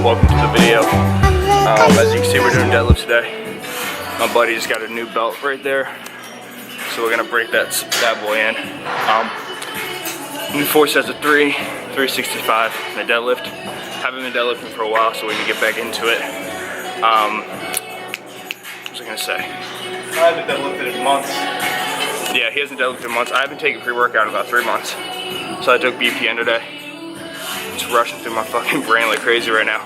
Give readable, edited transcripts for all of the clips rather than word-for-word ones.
Welcome to the video. As you can see, we're doing deadlifts today. My buddy just got a new belt right there, so we're gonna break that boy in. New 4 sets of 3, 365 in the deadlift. Haven't been deadlifting for a while, so we can get back into it. What was I gonna say? I haven't deadlifted in months. Yeah, he hasn't deadlifted in months. I haven't taken pre-workout in about 3 months, so I took BPN today. It's rushing through my fucking brain like crazy right now.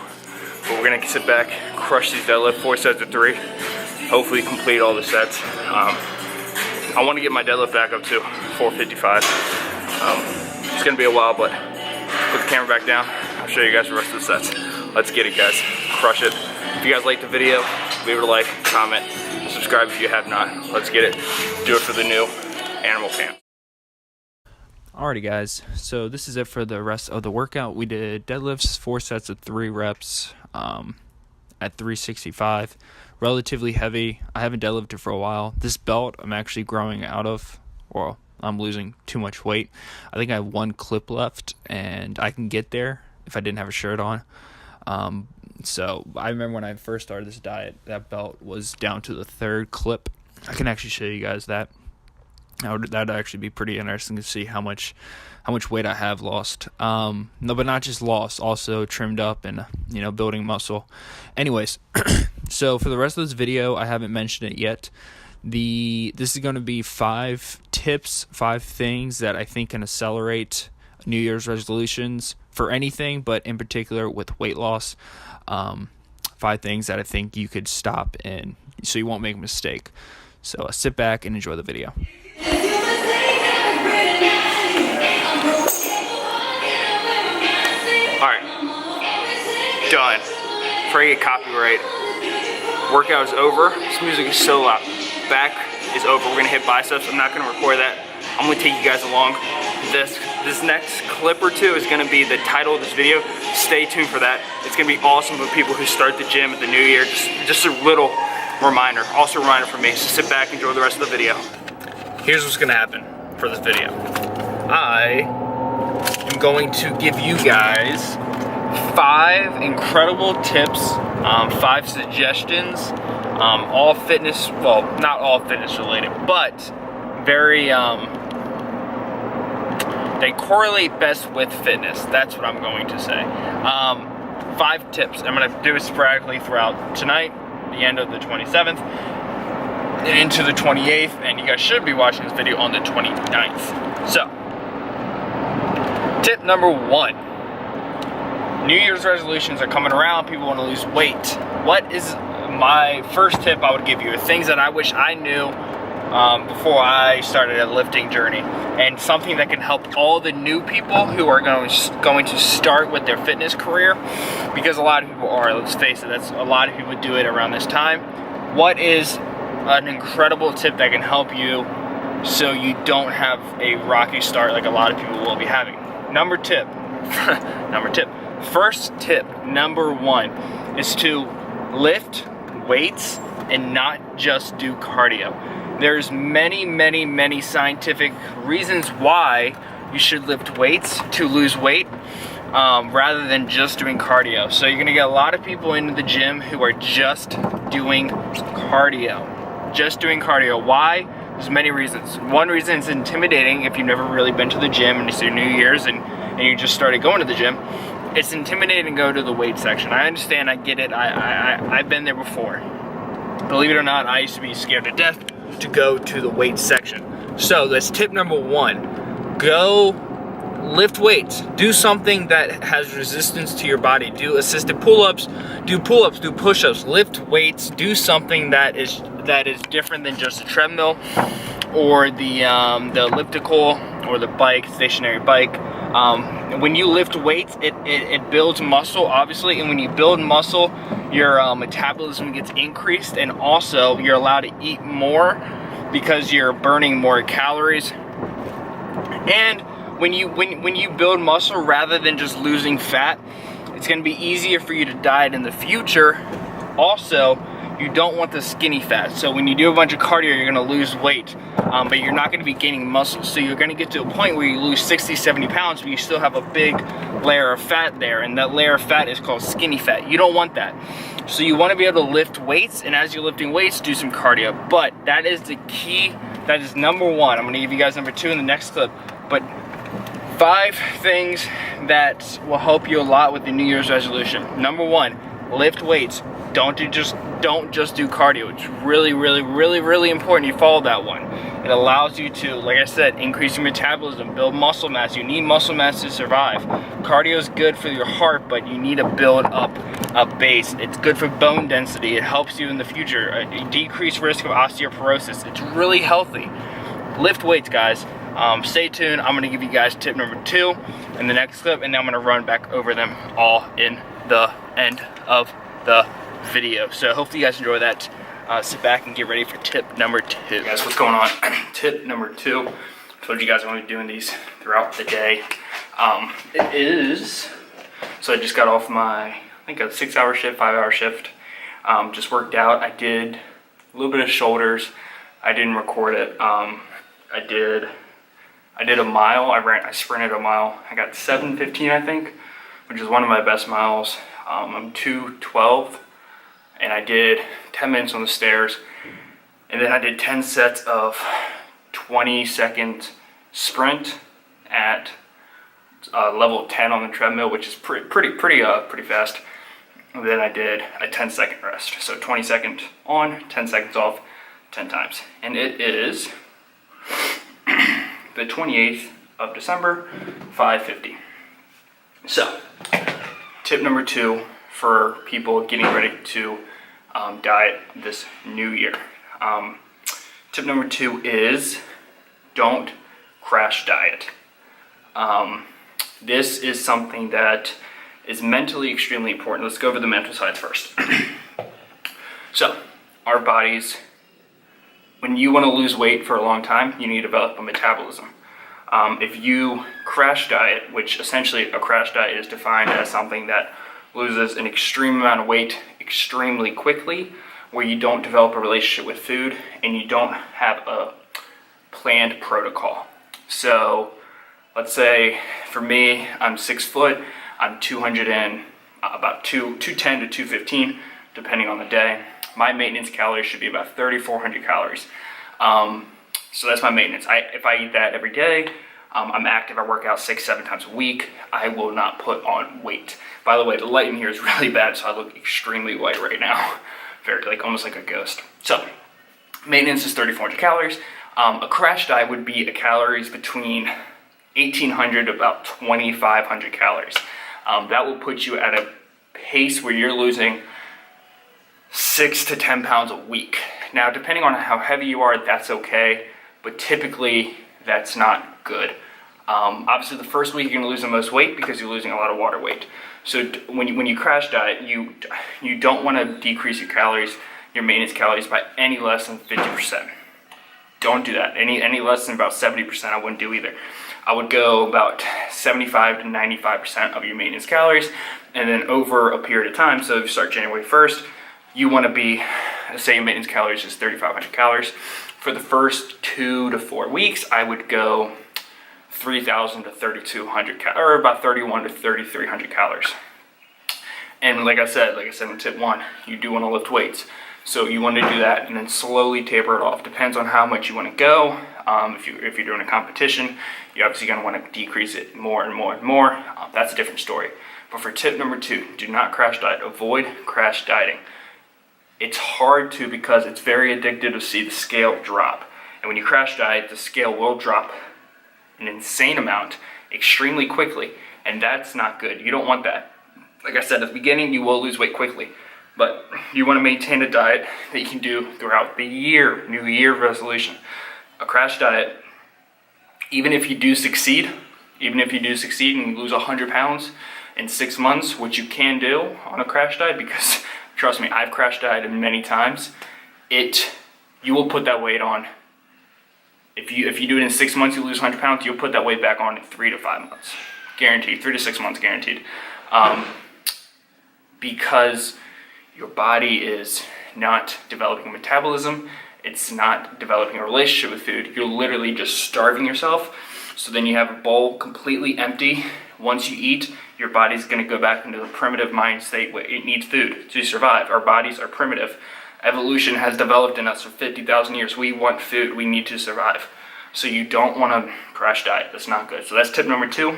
But we're gonna sit back, crush these deadlift 4 sets of 3. Hopefully complete all the sets. I want to get my deadlift back up to 455. It's gonna be a while, but put the camera back down. I'll show you guys the rest of the sets. Let's get it, guys. Crush it. If you guys liked the video, leave it a like, comment, subscribe if you have not. Let's get it. Do it for the new animal pan. Alrighty guys, so this is it for the rest of the workout. We did deadlifts, 4 sets of 3 reps at 365. Relatively heavy. I haven't deadlifted for a while. This belt I'm actually growing out of, or I'm losing too much weight. I think I have 1 clip left, and I can get there if I didn't have a shirt on. So I remember when I first started this diet, that belt was down to the 3rd clip. I can actually show you guys that. That'd actually be pretty interesting to see how much weight I have lost. No, but not just lost, also trimmed up and building muscle. Anyways, so for the rest of this video, I haven't mentioned it yet. This is going to be 5 tips, 5 things that I think can accelerate New Year's resolutions for anything, but in particular with weight loss. 5 things that I think you could stop in, so you won't make a mistake. So sit back and enjoy the video. Alright, done. Before I get copyright, workout is over. This music is so loud. Back is over. We're gonna hit biceps. I'm not gonna record that. I'm gonna take you guys along. This next clip or 2 is gonna be the title of this video. Stay tuned for that. It's gonna be awesome for people who start the gym at the new year. Just a little reminder. Also a reminder for me. So sit back, enjoy the rest of the video. Here's what's gonna happen for this video. I am going to give you guys 5 incredible tips, 5 suggestions, all fitness, well, not all fitness related, but very, they correlate best with fitness. That's what I'm going to say. 5 tips. I'm gonna do it sporadically throughout tonight, the end of the 27th, into the 28th, and you guys should be watching this video on the 29th. So, tip number 1. New Year's resolutions are coming around. People want to lose weight. What is my first tip I would give you? Things that I wish I knew before I started a lifting journey, and something that can help all the new people who are going to start with their fitness career, because a lot of people are, let's face it, that's a lot of people do it around this time. What is an incredible tip that can help you so you don't have a rocky start like a lot of people will be having? First tip, number 1, is to lift weights and not just do cardio. There's many scientific reasons why you should lift weights to lose weight, rather than just doing cardio. So you're gonna get a lot of people into the gym who are just doing cardio. Why? There's many reasons. One reason is intimidating. If you've never really been to the gym and it's your New Year's and you just started going to the gym, it's intimidating to go to the weight section. I understand, I get it, I've been there before. Believe it or not, I used to be scared to death to go to the weights section. So that's tip number 1. Go lift weights. Do something that has resistance to your body. Do assisted pull-ups, do push-ups, lift weights, do something that is different than just a treadmill or the elliptical or the bike, stationary bike. When you lift weights, it builds muscle, obviously, and when you build muscle, your metabolism gets increased, and also you're allowed to eat more because you're burning more calories. And when you build muscle rather than just losing fat, it's going to be easier for you to diet in the future. Also, you don't want the skinny fat. So when you do a bunch of cardio, you're going to lose weight, but you're not going to be gaining muscle. So you're going to get to a point where you lose 60, 70 pounds, but you still have a big layer of fat there, and that layer of fat is called skinny fat. You don't want that. So you want to be able to lift weights, and as you're lifting weights, do some cardio. But that is the key. That is number 1. I'm going to give you guys number 2 in the next clip. But 5 things that will help you a lot with the New Year's resolution. Number 1, lift weights. Don't just do cardio. It's really important you follow that one. It allows you to, like I said, increase your metabolism, build muscle mass. You need muscle mass to survive. Cardio is good for your heart, but you need to build up a base. It's good for bone density. It helps you in the future. A decreased risk of osteoporosis. It's really healthy. Lift weights, guys. Stay tuned. I'm going to give you guys tip number 2 in the next clip, and then I'm going to run back over them all in the end of the video. So hopefully you guys enjoy that. Sit back and get ready for tip number 2. Hey guys, what's going on? Tip number 2. I told you guys I'm going to be doing these throughout the day. It is, so I just got off my, I think a 6-hour shift, 5-hour shift. Just worked out. I did a little bit of shoulders. I didn't record it. I did a mile. I sprinted a mile. I got 7:15, I think, which is one of my best miles. I'm 2:12, and I did 10 minutes on the stairs, and then I did 10 sets of 20-second sprint at level 10 on the treadmill, which is pretty fast. And then I did a 10-second rest, so 20 seconds on, 10 seconds off, 10 times, and it is the 28th of December, 5:50. So, tip number 2 for people getting ready to diet this new year. Tip number 2 is don't crash diet. This is something that is mentally extremely important. Let's go over the mental side first. So, our bodies, when you want to lose weight for a long time, you need to develop a metabolism. If you crash diet, which essentially a crash diet is defined as something that loses an extreme amount of weight extremely quickly, where you don't develop a relationship with food and you don't have a planned protocol. So let's say for me, I'm 6 foot, I'm 210 to 215, depending on the day. My maintenance calories should be about 3,400 calories. So that's my maintenance. If I eat that every day, I'm active, I work out 6-7 times a week, I will not put on weight. By the way, the light in here is really bad, so I look extremely white right now. Almost like a ghost. So, maintenance is 3,400 calories. A crash diet would be a calories between 1,800 to about 2,500 calories. That will put you at a pace where you're losing 6 to 10 pounds a week. Now, depending on how heavy you are, that's okay, but typically that's not good. Obviously, the first week you're going to lose the most weight because you're losing a lot of water weight. So when you crash diet, you don't want to decrease your calories, your maintenance calories, by any less than 50%. Don't do that. Any less than about 70%, I wouldn't do either. I would go about 75 to 95% of your maintenance calories, and then over a period of time, so if you start January 1st, you want to be, say your maintenance calories is 3,500 calories. For the first 2 to 4 weeks, I would go 3,000 to 3,200 or about 3,100 to 3,300 calories. And like I said in tip 1, you do want to lift weights. So you want to do that and then slowly taper it off. Depends on how much you want to go. If you're doing a competition, you're obviously going to want to decrease it more and more and more. That's a different story. But for tip number 2, do not crash diet. Avoid crash dieting. it's hard to, because it's very addictive to see the scale drop. And when you crash diet, the scale will drop an insane amount extremely quickly, and that's not good. You don't want that. Like I said at the beginning, you will lose weight quickly, but you want to maintain a diet that you can do throughout the year. New Year resolution. A crash diet, even if you do succeed and you lose 100 pounds in 6 months, which you can do on a crash diet, because trust me, I've crash dieted many times, you will put that weight on. If you do it in 6 months, you lose 100 pounds, you'll put that weight back on in 3 to 5 months. Guaranteed. 3 to 6 months guaranteed. Because your body is not developing metabolism, it's not developing a relationship with food. You're literally just starving yourself. So then you have a bowl completely empty. Once you eat, your body's going to go back into the primitive mind state where it needs food to survive. Our bodies are primitive. Evolution has developed in us for 50,000 years. We want food. We need to survive. So you don't want to crash diet. That's not good. So that's tip number 2.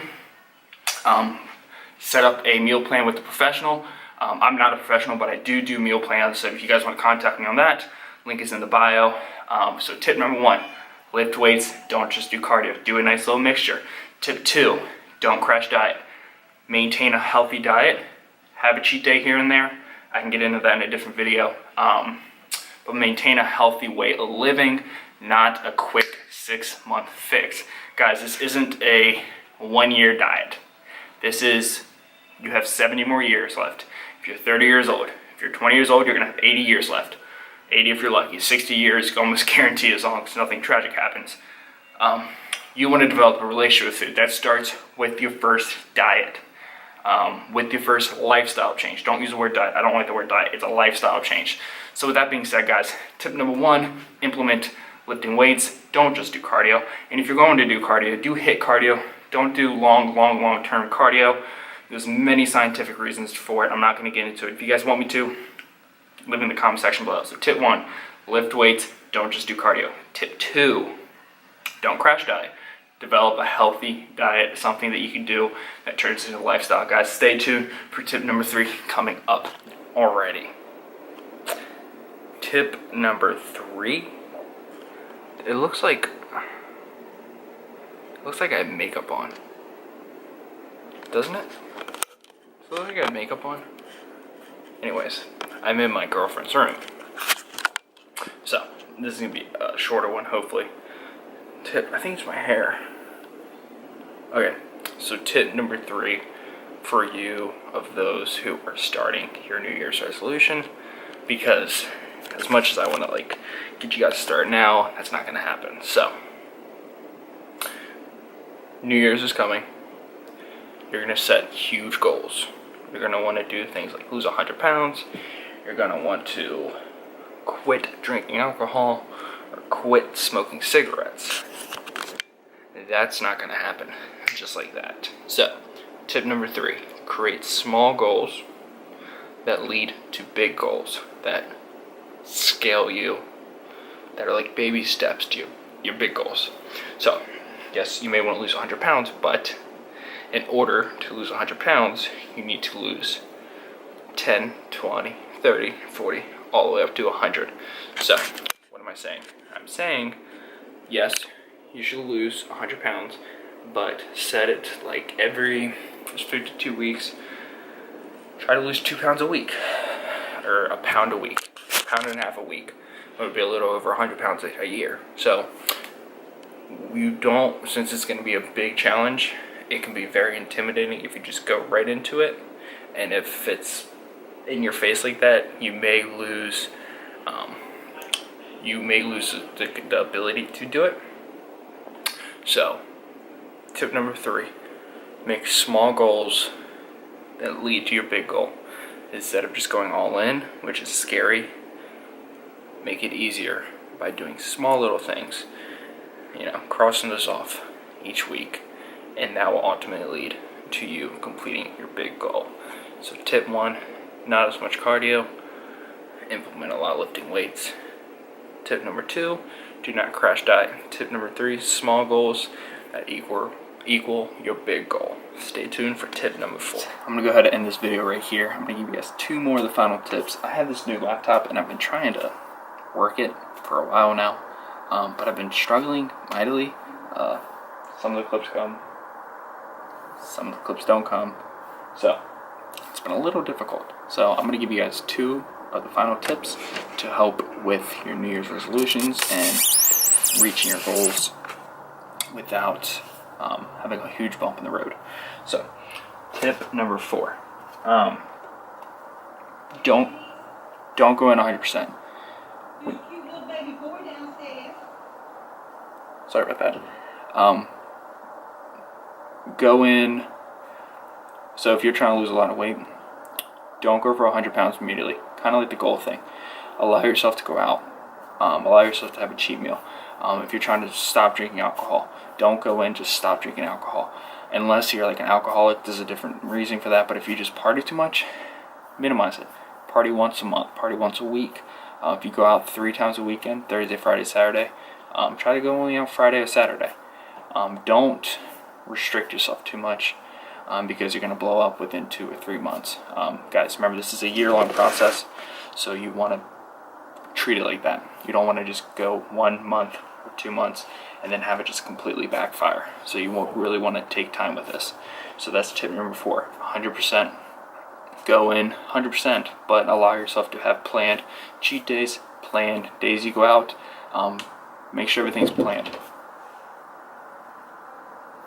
Set up a meal plan with a professional. I'm not a professional, but I do meal plans. So if you guys want to contact me on that, link is in the bio. So tip number 1, lift weights. Don't just do cardio. Do a nice little mixture. Tip 2, don't crash diet. Maintain a healthy diet. Have a cheat day here and there. I can get into that in a different video. But maintain a healthy way of living, not a quick 6-month fix. Guys, this isn't a 1-year diet. This is, you have 70 more years left. If you're 30 years old, if you're 20 years old, you're gonna have 80 years left. 80 if you're lucky, 60 years, almost guaranteed, as long as nothing tragic happens. You wanna develop a relationship with food. That starts with your first diet. With your first lifestyle change. Don't use the word diet. I don't like the word diet. It's a lifestyle change. So with that being said, guys, tip number 1, implement lifting weights. Don't just do cardio. And if you're going to do cardio, do HIIT cardio. Don't do long-term cardio. There's many scientific reasons for it. I'm not going to get into it. If you guys want me to, leave in the comment section below. So tip 1, lift weights. Don't just do cardio. Tip 2, don't crash diet. Develop a healthy diet, something that you can do that turns into a lifestyle. Guys, stay tuned for tip number 3 coming up already. Tip number 3. It looks like I have makeup on. Doesn't it? Does it look like I have makeup on? Anyways, I'm in my girlfriend's room. So, this is gonna be a shorter one, hopefully. I think it's my hair. Okay, so tip number 3 for you of those who are starting your New Year's resolution, because as much as I want to get you guys started now, that's not going to happen. So, New Year's is coming. You're going to set huge goals. You're going to want to do things like lose 100 pounds. You're going to want to quit drinking alcohol or quit smoking cigarettes. That's not going to happen just like that. So, tip number 3, create small goals that lead to big goals that scale you, that are like baby steps to your big goals. So, yes, you may want to lose 100 pounds, but in order to lose 100 pounds, you need to lose 10, 20, 30, 40, all the way up to 100. So, what am I saying? I'm saying, yes, you should lose 100 pounds, but set it like every 52 weeks. Try to lose 2 pounds a week, or a pound a week, a pound and a half a week. It would be a little over 100 pounds a year. So, since it's going to be a big challenge, it can be very intimidating if you just go right into it. And if it's in your face like that, you may lose the ability to do it. So, tip number 3, make small goals that lead to your big goal. Instead of just going all in, which is scary, make it easier by doing small little things. Crossing those off each week, and that will ultimately lead to you completing your big goal. So tip 1, not as much cardio, implement a lot of lifting weights. Tip number 2, do not crash diet. Tip number 3, small goals that equal equal your big goal. Stay tuned for tip number 4. I'm gonna go ahead and end this video right here. I'm gonna give you guys 2 more of the final tips. I have this new laptop and I've been trying to work it for a while now, but I've been struggling mightily. Some of the clips come, some of the clips don't come, so it's been a little difficult. So I'm gonna give you guys 2 of the final tips to help with your New Year's resolutions and reaching your goals without having a huge bump in the road. So, tip number 4: don't go in 100%. Sorry about that. Go in. So if you're trying to lose a lot of weight, don't go for 100 pounds immediately. Kind of like the goal thing. Allow yourself to go out. Allow yourself to have a cheat meal. If you're trying to stop drinking alcohol, don't go in just stop drinking alcohol. Unless you're like an alcoholic, there's a different reason for that. But if you just party too much, minimize it. Party once a month, party once a week. If you go out 3 times a weekend, Thursday, Friday, Saturday, try to go only out Friday or Saturday. Don't restrict yourself too much because you're going to blow up within 2 or 3 months. Guys, remember this is a year-long process, so you want to treat it like that. You don't want to just go 1 month or 2 months and then have it just completely backfire. So you won't really want to take time with this. So that's tip number 4. 100%. Go in 100%, but allow yourself to have planned cheat days, planned days you go out. Make sure everything's planned.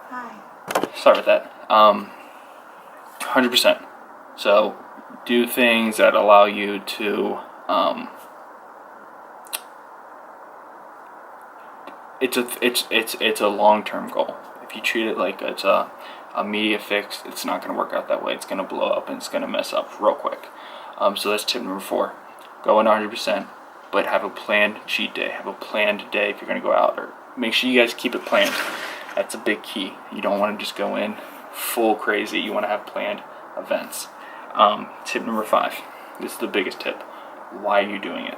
Hi. Sorry about that. 100%. So do things that allow you to it's a long-term goal. If you treat it like it's a immediate fix, it's not going to work out that way. It's going to blow up and it's going to mess up real quick. So that's tip number 4. Go in 100%, but have a planned cheat day. Have a planned day if you're going to go out, or make sure you guys keep it planned. That's a big key. You don't want to just go in full crazy. You want to have planned events. Tip number 5. This is the biggest tip. Why are you doing it?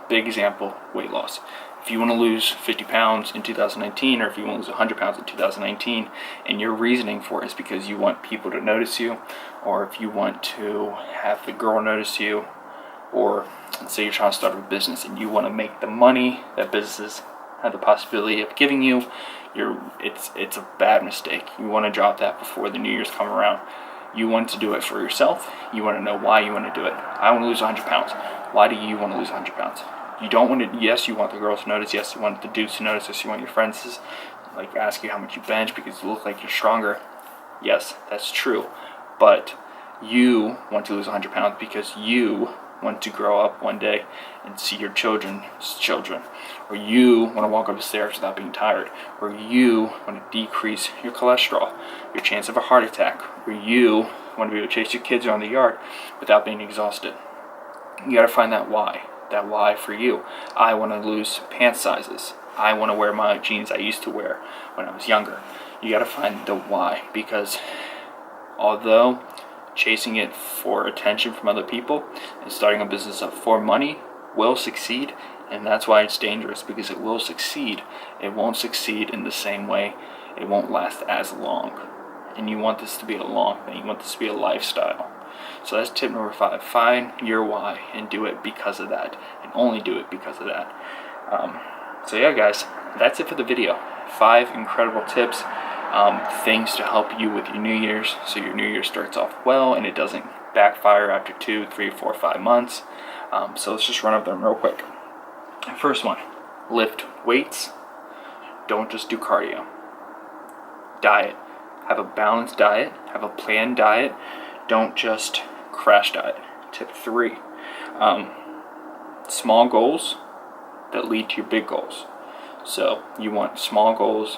Big example, weight loss. If you want to lose 50 pounds in 2019, or if you want to lose 100 pounds in 2019, and your reasoning for it is because you want people to notice you, or if you want to have the girl notice you, or let's say you're trying to start a business and you want to make the money that businesses have the possibility of giving you, it's a bad mistake. You want to drop that before the New Year's come around. You want to do it for yourself. You want to know why you want to do it. I want to lose 100 pounds. Why do you want to lose 100 pounds? You don't want to, yes, you want the girls to notice, yes, you want the dudes to notice, yes, you want your friends to like ask you how much you bench because you look like you're stronger. Yes, that's true. But you want to lose 100 pounds because you want to grow up one day and see your children's children, or you want to walk up the stairs without being tired, or you want to decrease your cholesterol, your chance of a heart attack, or you want to be able to chase your kids around the yard without being exhausted. You got to find that why for you. I want to lose pant sizes. I want to wear my jeans I used to wear when I was younger. You got to find the why, because although chasing it for attention from other people and starting a business up for money will succeed, and that's why it's dangerous, because it will succeed. It won't succeed in the same way. It won't last as long. And you want this to be a long thing. You want this to be a lifestyle. So that's tip number 5. Find your why and do it because of that, and only do it because of that. So yeah, guys, that's it for the video. 5 incredible tips, things to help you with your New Year's, so your New Year starts off well and it doesn't backfire after 2, 3, 4, 5 months. So let's just run up them real quick. First one, lift weights. Don't just do cardio. Diet. Have a balanced diet. Have a planned diet. Don't just crash diet. Tip 3, small goals that lead to your big goals. So you want small goals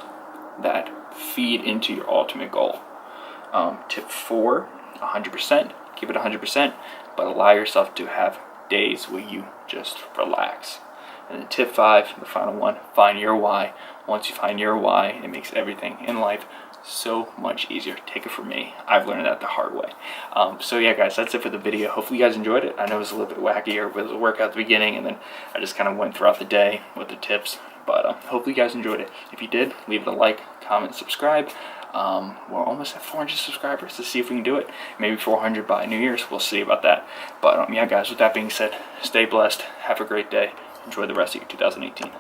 that feed into your ultimate goal. Tip 4, 100%. Keep it 100%, but allow yourself to have days where you just relax. And then tip 5, the final one, find your why. Once you find your why, it makes everything in life so much easier. Take it from me. I've learned that the hard way. So yeah, guys, that's it for the video. Hopefully you guys enjoyed it. I know it was a little bit wackier with the workout at the beginning, and then I just kind of went throughout the day with the tips. But hopefully you guys enjoyed it. If you did, leave it a like, comment, subscribe. We're almost at 400 subscribers. Let's see if we can do it. Maybe 400 by New Year's. We'll see about that. But yeah, guys, with that being said, stay blessed. Have a great day. Enjoy the rest of your 2018.